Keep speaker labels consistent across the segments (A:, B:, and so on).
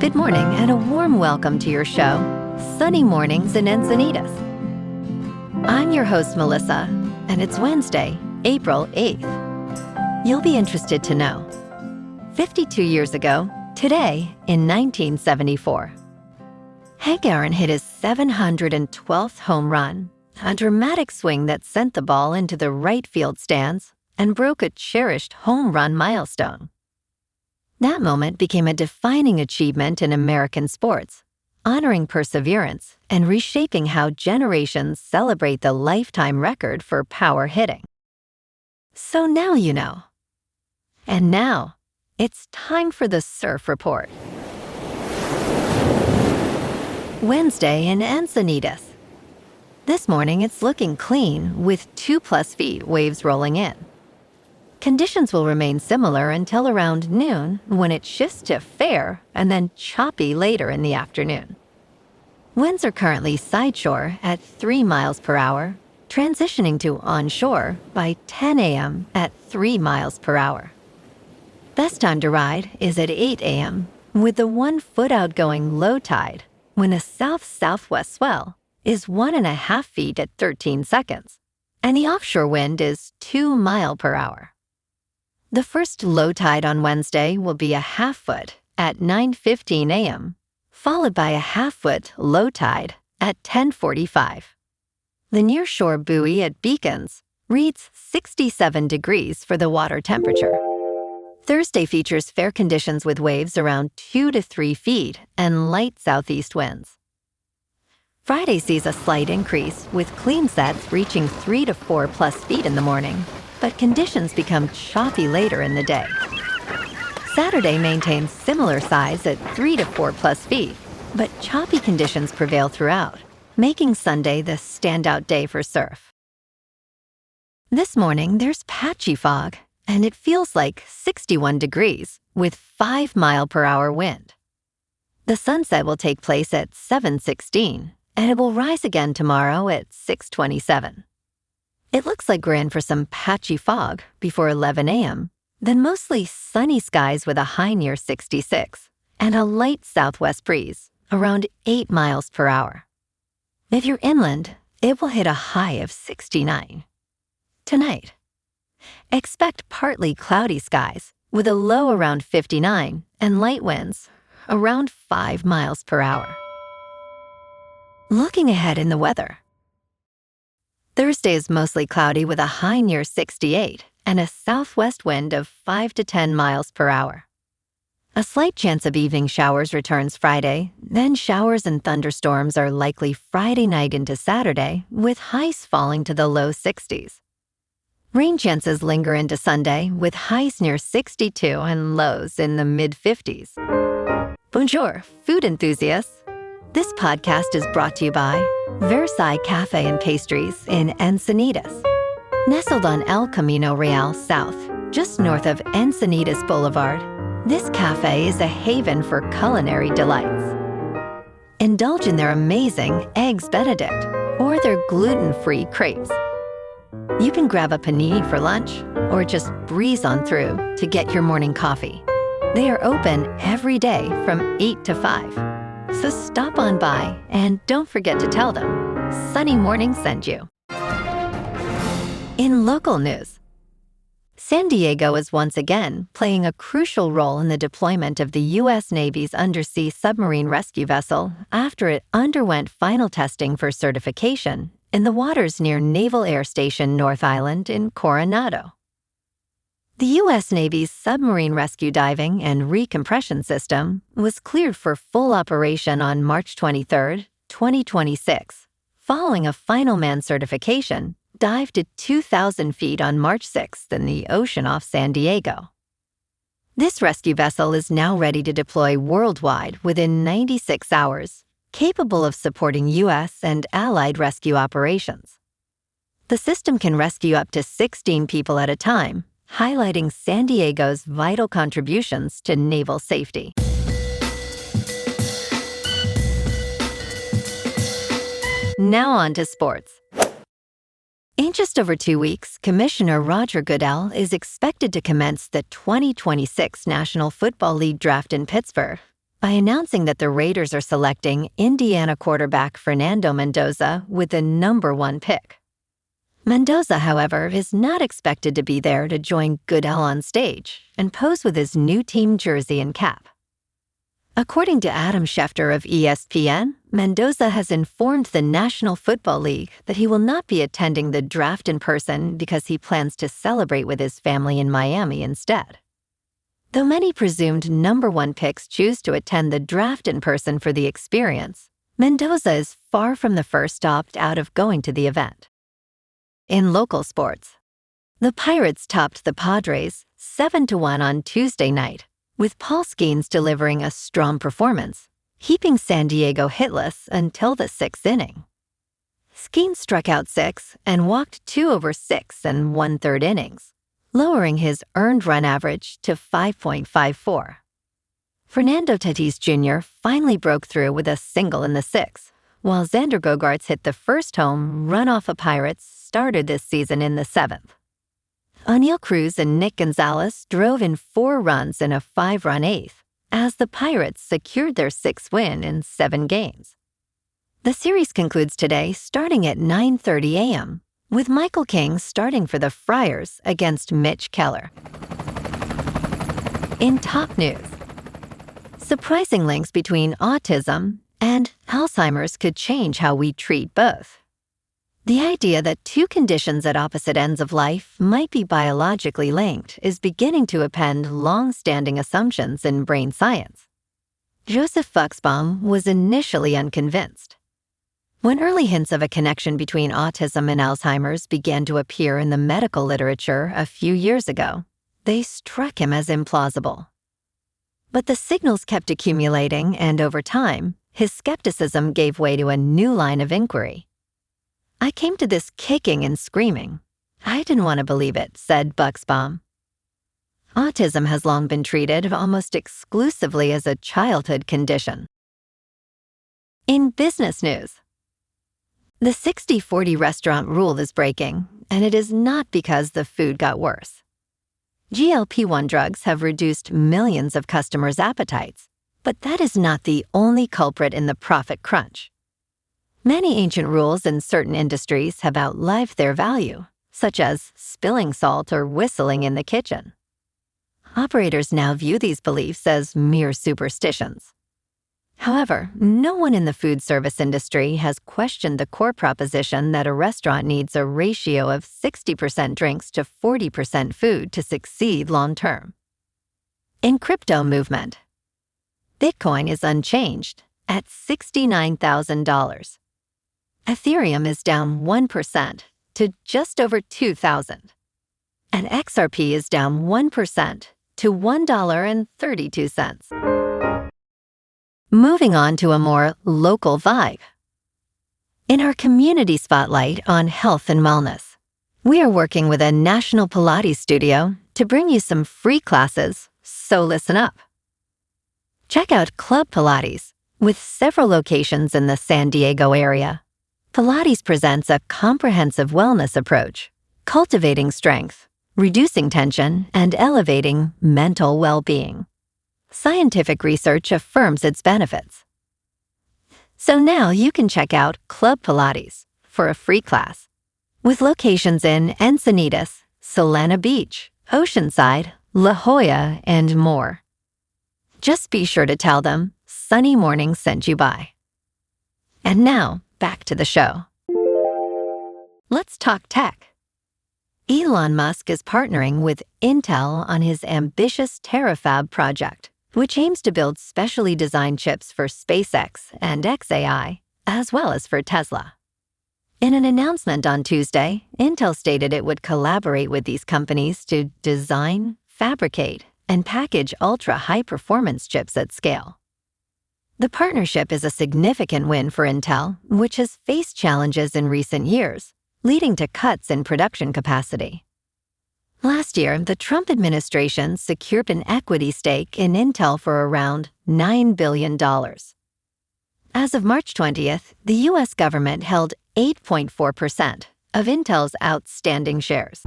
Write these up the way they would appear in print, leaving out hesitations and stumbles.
A: Good morning and a warm welcome to your show, Sunny Mornings in Encinitas. I'm your host, Melissa, and it's Wednesday, April 8th. You'll be interested to know. 52 years ago, today in 1974, Hank Aaron hit his 712th home run, a dramatic swing that sent the ball into the right field stands and broke a cherished home run milestone. That moment became a defining achievement in American sports, honoring perseverance and reshaping how generations celebrate the lifetime record for power hitting. So now you know. And now, it's time for the Surf Report. Wednesday in Encinitas. This morning it's looking clean with 2+ feet waves rolling in. Conditions will remain similar until around noon when it shifts to fair and then choppy later in the afternoon. Winds are currently sideshore at 3 miles per hour, transitioning to onshore by 10 a.m. at 3 miles per hour. Best time to ride is at 8 a.m. with the 1 foot outgoing low tide when a south-southwest swell is 1.5 feet at 13 seconds, and the offshore wind is 2 miles per hour. The first low tide on Wednesday will be a 1/2 foot at 9:15 a.m., followed by a 1/2 foot low tide at 10:45. The nearshore buoy at Beacons reads 67 degrees for the water temperature. Thursday features fair conditions with waves around 2 to 3 feet and light southeast winds. Friday sees a slight increase with clean sets reaching 3 to 4+ feet in the morning, but conditions become choppy later in the day. Saturday maintains similar size at 3 to 4+ feet, but choppy conditions prevail throughout, making Sunday the standout day for surf. This morning there's patchy fog, and it feels like 61 degrees with 5 mile per hour wind. The sunset will take place at 7:16, and it will rise again tomorrow at 6:27. It looks like we're in for some patchy fog before 11 a.m., then mostly sunny skies with a high near 66 and a light southwest breeze around 8 miles per hour. If you're inland, it will hit a high of 69. Tonight, expect partly cloudy skies with a low around 59 and light winds around 5 miles per hour. Looking ahead in the weather. Thursday is mostly cloudy with a high near 68 and a southwest wind of 5 to 10 miles per hour. A slight chance of evening showers returns Friday, then showers and thunderstorms are likely Friday night into Saturday, with highs falling to the low 60s. Rain chances linger into Sunday, with highs near 62 and lows in the mid-50s. Bonjour, food enthusiasts. This podcast is brought to you by Versailles Cafe and Pastries in Encinitas. Nestled on El Camino Real South, just north of Encinitas Boulevard, this cafe is a haven for culinary delights. Indulge in their amazing Eggs Benedict or their gluten-free crepes. You can grab a panini for lunch or just breeze on through to get your morning coffee. They are open every day from 8 to 5. So stop on by and don't forget to tell them Sunny Morning sent you. In local news, San Diego is once again playing a crucial role in the deployment of the U.S. Navy's undersea submarine rescue vessel after it underwent final testing for certification in the waters near Naval Air Station North Island in Coronado. The U.S. Navy's submarine rescue diving and recompression system was cleared for full operation on March 23, 2026, following a final man certification dive to 2,000 feet on March 6th in the ocean off San Diego. This rescue vessel is now ready to deploy worldwide within 96 hours, capable of supporting U.S. and allied rescue operations. The system can rescue up to 16 people at a time, highlighting San Diego's vital contributions to naval safety. Now on to sports. In just over 2 weeks, Commissioner Roger Goodell is expected to commence the 2026 National Football League draft in Pittsburgh, by announcing that the Raiders are selecting Indiana quarterback Fernando Mendoza with the #1 pick. Mendoza, however, is not expected to be there to join Goodell on stage and pose with his new team jersey and cap. According to Adam Schefter of ESPN, Mendoza has informed the National Football League that he will not be attending the draft in person because he plans to celebrate with his family in Miami instead. Though many presumed #1 picks choose to attend the draft in person for the experience, Mendoza is far from the first to opt out of going to the event. In local sports, the Pirates topped the Padres 7-1 on Tuesday night, with Paul Skeens delivering a strong performance, keeping San Diego hitless until the 6th inning. Skeens struck out 6 and walked 2 over 6 and 1/3 innings, lowering his earned run average to 5.54. Fernando Tatis Jr. finally broke through with a single in the 6th, while Xander Bogaerts hit the first home run off a Pirates starter this season in the 7th. O'Neill Cruz and Nick Gonzalez drove in 4 runs in a 5-run 8th, as the Pirates secured their 6th win in 7 games. The series concludes today starting at 9:30 a.m., with Michael King starting for the Friars against Mitch Keller. In top news, surprising links between autism and Alzheimer's could change how we treat both. The idea that 2 conditions at opposite ends of life might be biologically linked is beginning to upend long-standing assumptions in brain science. Joseph Buxbaum was initially unconvinced. When early hints of a connection between autism and Alzheimer's began to appear in the medical literature a few years ago, they struck him as implausible. But the signals kept accumulating, and over time, his skepticism gave way to a new line of inquiry. "I came to this kicking and screaming. I didn't want to believe it," said Buxbaum. Autism has long been treated almost exclusively as a childhood condition. In business news, the 60-40 restaurant rule is breaking, and it is not because the food got worse. GLP-1 drugs have reduced millions of customers' appetites, but that is not the only culprit in the profit crunch. Many ancient rules in certain industries have outlived their value, such as spilling salt or whistling in the kitchen. Operators now view these beliefs as mere superstitions. However, no one in the food service industry has questioned the core proposition that a restaurant needs a ratio of 60% drinks to 40% food to succeed long-term. In crypto movement, Bitcoin is unchanged at $69,000. Ethereum is down 1% to just over 2,000. And XRP is down 1% to $1.32. Moving on to a more local vibe. In our community spotlight on health and wellness, we are working with a national Pilates studio to bring you some free classes, so listen up. Check out Club Pilates, with several locations in the San Diego area. Pilates presents a comprehensive wellness approach, cultivating strength, reducing tension, and elevating mental well-being. Scientific research affirms its benefits. So now you can check out Club Pilates for a free class, with locations in Encinitas, Solana Beach, Oceanside, La Jolla, and more. Just be sure to tell them Sunny Morning sent you by. And now, back to the show. Let's talk tech. Elon Musk is partnering with Intel on his ambitious Terafab project, which aims to build specially designed chips for SpaceX and xAI, as well as for Tesla. In an announcement on Tuesday, Intel stated it would collaborate with these companies to design, fabricate, and package ultra-high-performance chips at scale. The partnership is a significant win for Intel, which has faced challenges in recent years, leading to cuts in production capacity. Last year, the Trump administration secured an equity stake in Intel for around $9 billion. As of March 20th, the U.S. government held 8.4% of Intel's outstanding shares.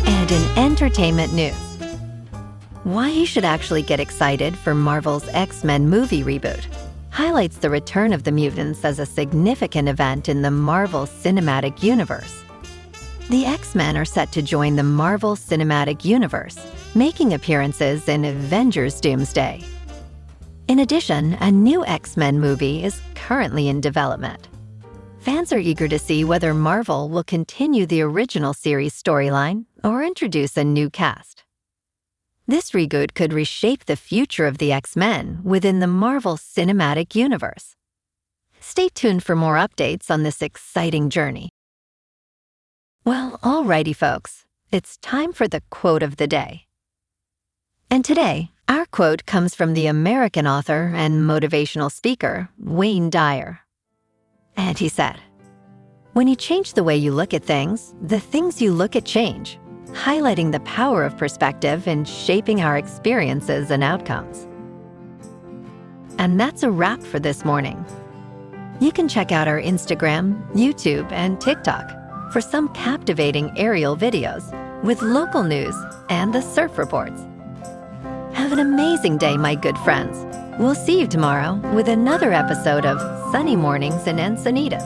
A: And in entertainment news, Why you should actually get excited for Marvel's X-Men movie reboot highlights the return of the mutants as a significant event in the Marvel Cinematic Universe. The X-Men are set to join the Marvel Cinematic Universe, making appearances in Avengers Doomsday. In addition, a new X-Men movie is currently in development. Fans are eager to see whether Marvel will continue the original series storyline or introduce a new cast. This reboot could reshape the future of the X-Men within the Marvel Cinematic Universe. Stay tuned for more updates on this exciting journey. Well, alrighty folks, it's time for the quote of the day. And today, our quote comes from the American author and motivational speaker, Wayne Dyer. And he said, "When you change the way you look at things, the things you look at change, highlighting the power of perspective in shaping our experiences and outcomes." And that's a wrap for this morning. You can check out our Instagram, YouTube, and TikTok for some captivating aerial videos with local news and the surf reports. Have an amazing day, my good friends. We'll see you tomorrow with another episode of Sunny Mornings in Encinitas.